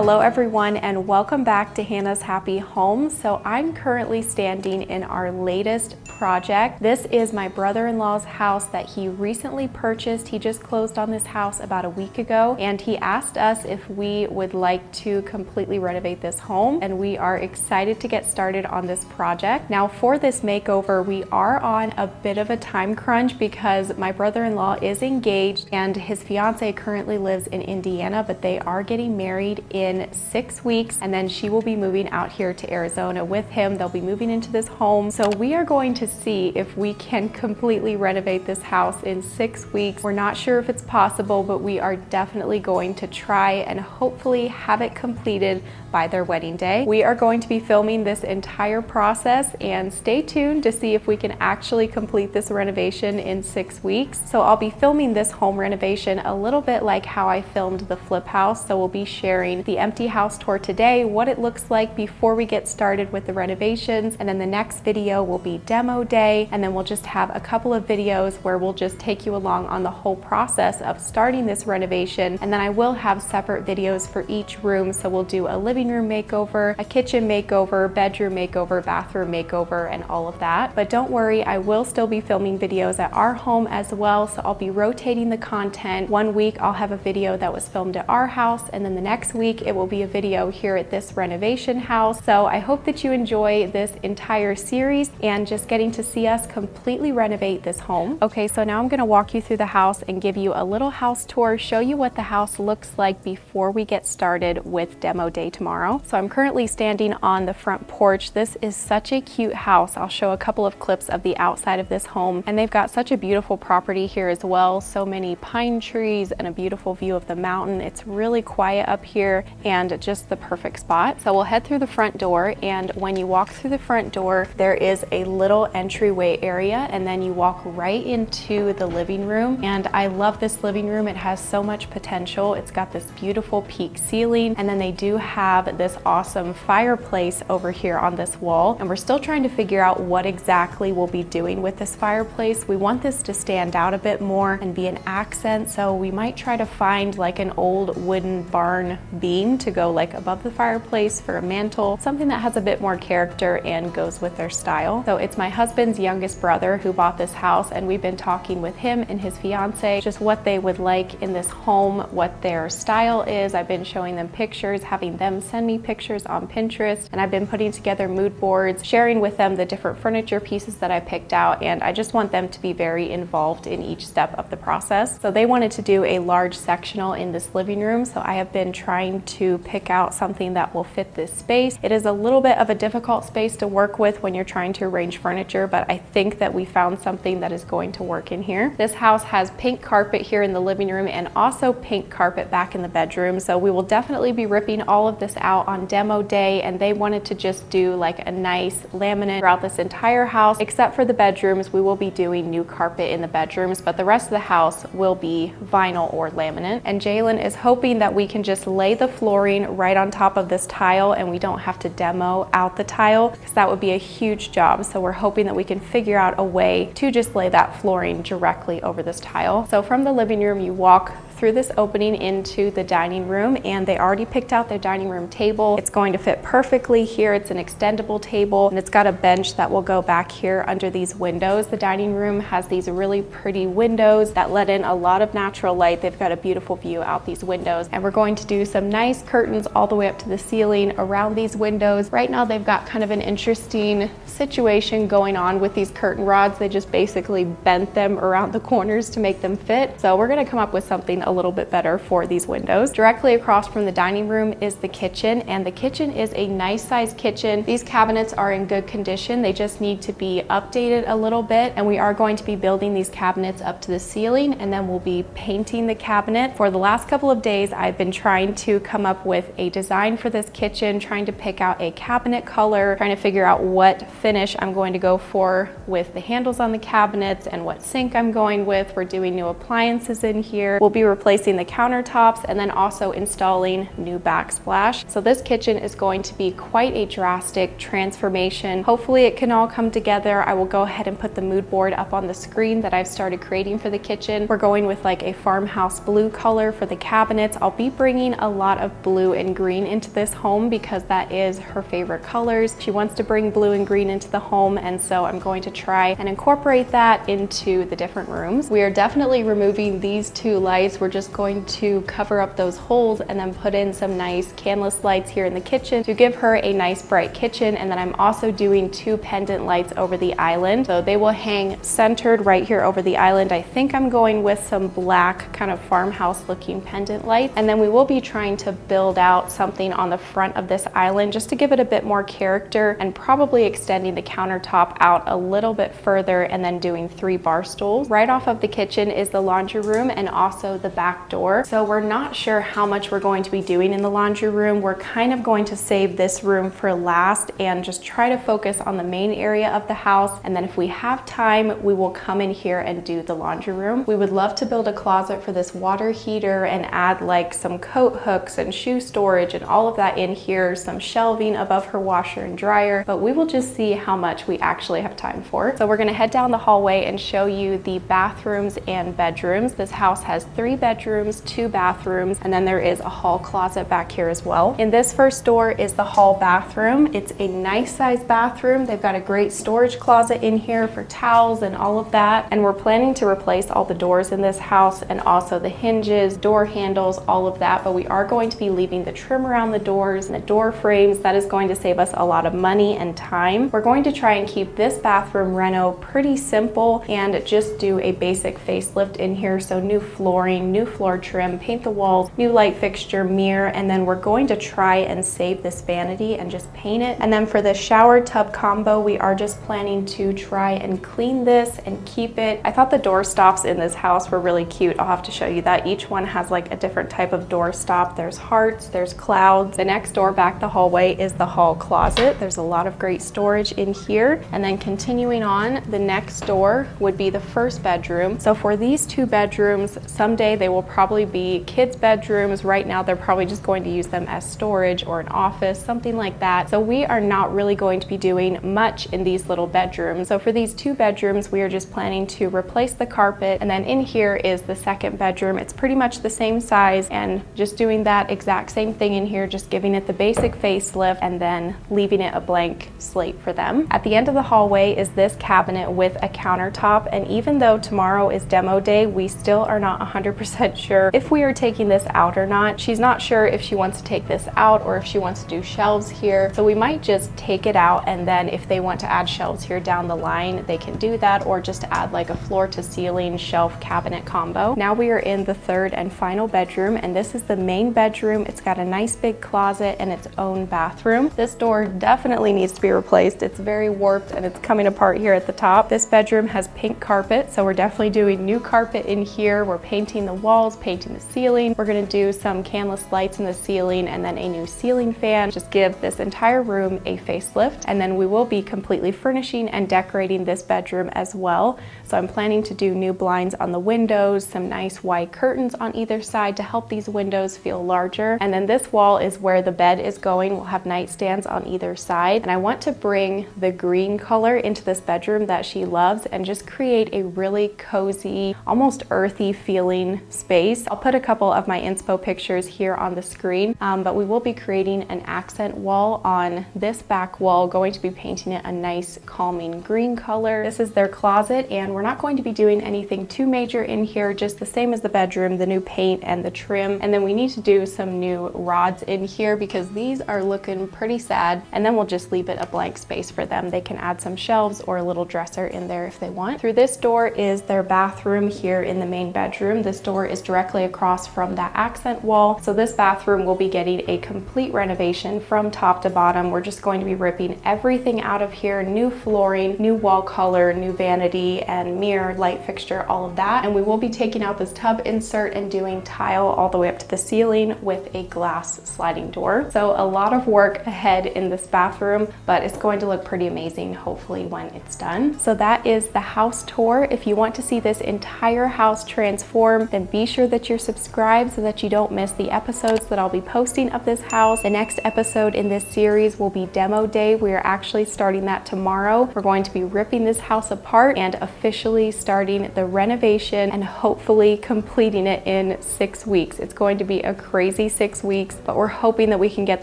Hello everyone and welcome back to Hannah's Happy Home. So I'm currently standing in our latest project. This is my brother-in-law's house that he recently purchased. He just closed on this house about a week ago and he asked us if we would like to completely renovate this home, and we are excited to get started on this project. Now for this makeover, we are on a bit of a time crunch because my brother-in-law is engaged and his fiance currently lives in Indiana, but they are getting married in 6 weeks, and then she will be moving out here to Arizona with him. They'll be moving into this home. So we are going to see if we can completely renovate this house in 6 weeks. We're not sure if it's possible, but we are definitely going to try and hopefully have it completed by their wedding day. We are going to be filming this entire process, and stay tuned to see if we can actually complete this renovation in 6 weeks. So I'll be filming this home renovation a little bit like how I filmed the flip house. So we'll be sharing the empty house tour today, what it looks like before we get started with the renovations, and then the next video will be demo day, and then we'll just have a couple of videos where we'll just take you along on the whole process of starting this renovation. And then I will have separate videos for each room. So we'll do a living room makeover, a kitchen makeover, bedroom makeover, bathroom makeover, and all of that. But don't worry, I will still be filming videos at our home as well. So I'll be rotating the content. 1 week I'll have a video that was filmed at our house, and then the next week it will be a video here at this renovation house. So I hope that you enjoy this entire series and just getting to see us completely renovate this home. Okay, so now I'm going to walk you through the house and give you a little house tour, show you what the house looks like before we get started with demo day tomorrow. So I'm currently standing on the front porch. This is such a cute house. I'll show a couple of clips of the outside of this home, and they've got such a beautiful property here as well. So many pine trees and a beautiful view of the mountain. It's really quiet up here and just the perfect spot. So we'll head through the front door, and when you walk through the front door, there is a little entryway area, and then you walk right into the living room. And I love this living room. It has so much potential. It's got this beautiful peak ceiling, and then they do have this awesome fireplace over here on this wall, and we're still trying to figure out what exactly we'll be doing with this fireplace. We want this to stand out a bit more and be an accent, so we might try to find like an old wooden barn beam to go like above the fireplace for a mantle, something that has a bit more character and goes with their style. So it's my husband's youngest brother who bought this house, and we've been talking with him and his fiance just what they would like in this home, what their style is. I've been showing them pictures, having them send me pictures on Pinterest, and I've been putting together mood boards, sharing with them the different furniture pieces that I picked out, and I just want them to be very involved in each step of the process. So they wanted to do a large sectional in this living room, so I have been trying to pick out something that will fit this space. It is a little bit of a difficult space to work with when you're trying to arrange furniture, but I think that we found something that is going to work in here. This house has pink carpet here in the living room and also pink carpet back in the bedroom, so we will definitely be ripping all of this out on demo day, and they wanted to just do like a nice laminate throughout this entire house. Except for the bedrooms, we will be doing new carpet in the bedrooms, but the rest of the house will be vinyl or laminate. And Jalen is hoping that we can just lay the flooring right on top of this tile and we don't have to demo out the tile, because that would be a huge job. So we're hoping that we can figure out a way to just lay that flooring directly over this tile. So from the living room, you walk through this opening into the dining room, and they already picked out their dining room table. It's going to fit perfectly here. It's an extendable table, and it's got a bench that will go back here under these windows. The dining room has these really pretty windows that let in a lot of natural light. They've got a beautiful view out these windows, and we're going to do some nice curtains all the way up to the ceiling around these windows. Right now they've got kind of an interesting situation going on with these curtain rods. They just basically bent them around the corners to make them fit. So we're going to come up with something a little bit better for these windows. Directly across from the dining room is the kitchen, and the kitchen is a nice sized kitchen. These cabinets are in good condition. They just need to be updated a little bit, and we are going to be building these cabinets up to the ceiling, and then we'll be painting the cabinet. For the last couple of days, I've been trying to come up with a design for this kitchen, trying to pick out a cabinet color, trying to figure out what finish I'm going to go for with the handles on the cabinets and what sink I'm going with. We're doing new appliances in here. We'll be replacing the countertops, and then also installing new backsplash. So this kitchen is going to be quite a drastic transformation. Hopefully it can all come together. I will go ahead and put the mood board up on the screen that I've started creating for the kitchen. We're going with like a farmhouse blue color for the cabinets. I'll be bringing a lot of blue and green into this home because that is her favorite colors. She wants to bring blue and green into the home, and so I'm going to try and incorporate that into the different rooms. We are definitely removing these two lights. We're just going to cover up those holes and then put in some nice canvas lights here in the kitchen to give her a nice bright kitchen. And then I'm also doing two pendant lights over the island, so they will hang centered right here over the island. I think I'm going with some black kind of farmhouse looking pendant lights, and then we will be trying to build out something on the front of this island just to give it a bit more character, and probably extending the countertop out a little bit further and then doing 3 bar stools. Right off of the kitchen is the laundry room and also the back door. So we're not sure how much we're going to be doing in the laundry room. We're kind of going to save this room for last and just try to focus on the main area of the house, and then if we have time we will come in here and do the laundry room. We would love to build a closet for this water heater and add like some coat hooks and shoe storage and all of that in here, some shelving above her washer and dryer, but we will just see how much we actually have time for. So we're going to head down the hallway and show you the bathrooms and bedrooms. This house has 3 bedrooms, 2 bathrooms, and then there is a hall closet back here as well. In this first door is the hall bathroom. It's a nice size bathroom. They've got a great storage closet in here for towels and all of that, and we're planning to replace all the doors in this house and also the hinges, door handles, all of that, but we are going to be leaving the trim around the doors and the door frames. That is going to save us a lot of money and time. We're going to try and keep this bathroom reno pretty simple and just do a basic facelift in here. So new flooring, new floor trim, paint the walls, new light fixture, mirror, and then we're going to try and save this vanity and just paint it. And then for the shower tub combo, we are just planning to try and clean this and keep it. I thought the door stops in this house were really cute. I'll have to show you that. Each one has like a different type of door stop. There's hearts, there's clouds. The next door back the hallway is the hall closet. There's a lot of great storage in here. And then continuing on, the next door would be the first bedroom. So for these 2 bedrooms, someday they will probably be kids' bedrooms. Right now they're probably just going to use them as storage or an office, something like that. So we are not really going to be doing much in these little bedrooms. So for these 2 bedrooms, we are just planning to replace the carpet, and then in here is the second bedroom. It's pretty much the same size, and just doing that exact same thing in here, just giving it the basic facelift and then leaving it a blank slate for them. At the end of the hallway is this cabinet with a countertop, and even though tomorrow is demo day, we still are not 100% sure if we are taking this out or not. She's not sure if she wants to take this out or if she wants to do shelves here. So we might just take it out, and then if they want to add shelves here down the line, they can do that, or just add like a floor to ceiling shelf cabinet combo. Now we are in the third and final bedroom, and this is the main bedroom. It's got a nice big closet and its own bathroom. This door definitely needs to be replaced. It's very warped and it's coming apart here at the top. This bedroom has pink carpet, so we're definitely doing new carpet in here. We're painting the walls, painting the ceiling. We're going to do some canvas lights in the ceiling and then a new ceiling fan. Just give this entire room a facelift, and then we will be completely furnishing and decorating this bedroom as well. So I'm planning to do new blinds on the windows, some nice wide curtains on either side to help these windows feel larger. And then this wall is where the bed is going. We'll have nightstands on either side. And I want to bring the green color into this bedroom that she loves and just create a really cozy, almost earthy feeling space. I'll put a couple of my inspo pictures here on the screen, but we will be creating an accent wall on this back wall, going to be painting it a nice calming green color. This is their closet, and we're not going to be doing anything too major in here, just the same as the bedroom, the new paint and the trim. And then we need to do some new rods in here because these are looking pretty sad, and then we'll just leave it a blank space for them. They can add some shelves or a little dresser in there if they want. Through this door is their bathroom here in the main bedroom. This door is directly across from that accent wall. So this bathroom will be getting a complete renovation from top to bottom. We're just going to be ripping everything out of here, new flooring, new wall color, new vanity and mirror, light fixture, all of that. And we will be taking out this tub insert and doing tile all the way up to the ceiling with a glass sliding door. So a lot of work ahead in this bathroom, but it's going to look pretty amazing hopefully when it's done. So that is the house tour. If you want to see this entire house transform, then be sure that you're subscribed so that you don't miss the episodes that I'll be posting of this house. The next episode in this series will be demo day. We are actually starting that tomorrow. We're going to be ripping this house apart and officially starting the renovation and hopefully completing it in 6 weeks. It's going to be a crazy 6 weeks, but we're hoping that we can get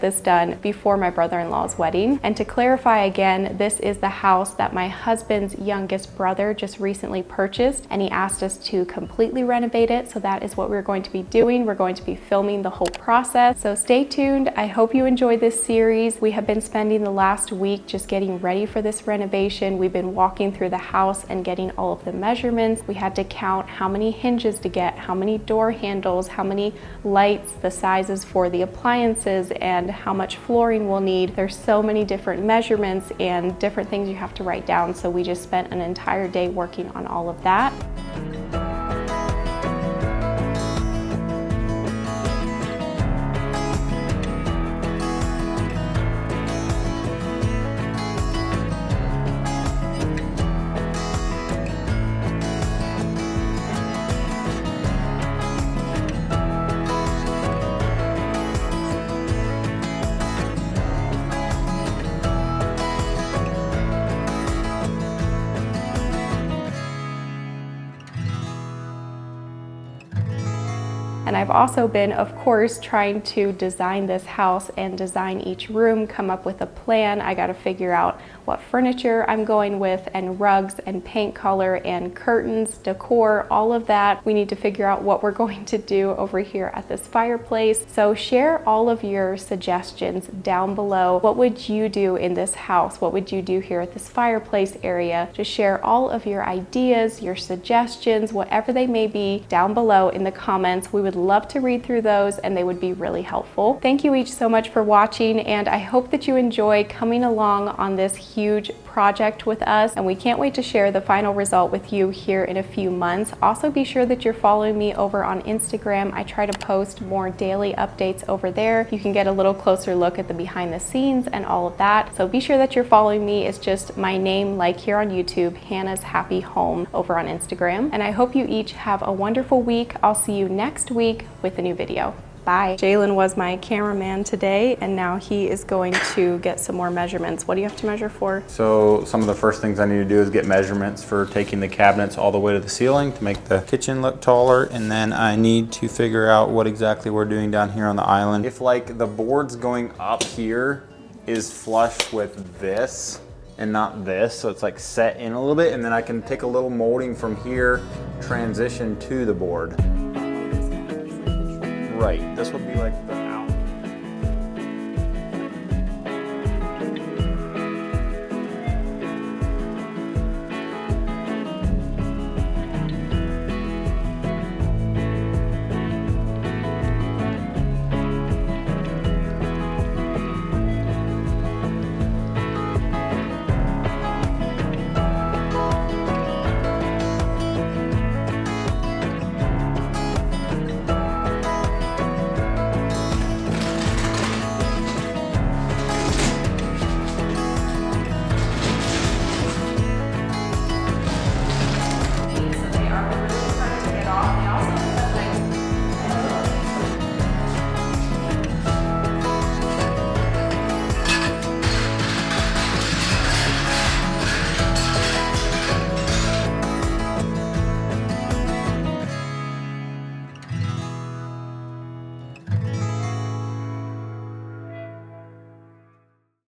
this done before my brother-in-law's wedding. And to clarify again, this is the house that my husband's youngest brother just recently purchased, and he asked us to completely renovate it. So that is what we're going to be doing. We're going to be filming the whole process. So stay tuned. I hope you enjoyed this series. We have been spending the last week just getting ready for this renovation. We've been walking through the house and getting all of the measurements. We had to count how many hinges to get, how many door handles, how many lights, the sizes for the appliances, and how much flooring we'll need. There's so many different measurements and different things you have to write down. So we just spent an entire day working on all of that. And I've also been, of course, trying to design this house and design each room, come up with a plan. I got to figure out what furniture I'm going with, and rugs and paint color and curtains, decor, all of that. We need to figure out what we're going to do over here at this fireplace. So share all of your suggestions down below. What would you do in this house? What would you do here at this fireplace area? Just share all of your ideas, your suggestions, whatever they may be, down below in the comments. We would love to read through those and they would be really helpful. Thank you each so much for watching, and I hope that you enjoy coming along on this huge project with us, and we can't wait to share the final result with you here in a few months. Also, be sure that you're following me over on Instagram. I try to post more daily updates over there. You can get a little closer look at the behind the scenes and all of that. So be sure that you're following me. It's just my name, like here on YouTube, Hannah's Happy Home over on Instagram. And I hope you each have a wonderful week. I'll see you next week with a new video. Bye. Jalen was my cameraman today, and now he is going to get some more measurements. What do you have to measure for? So some of the first things I need to do is get measurements for taking the cabinets all the way to the ceiling to make the kitchen look taller, and then I need to figure out what exactly we're doing down here on the island. If like the boards going up here is flush with this and not this, so it's like set in a little bit, and then I can take a little molding from here, transition to the board. Right, this would be like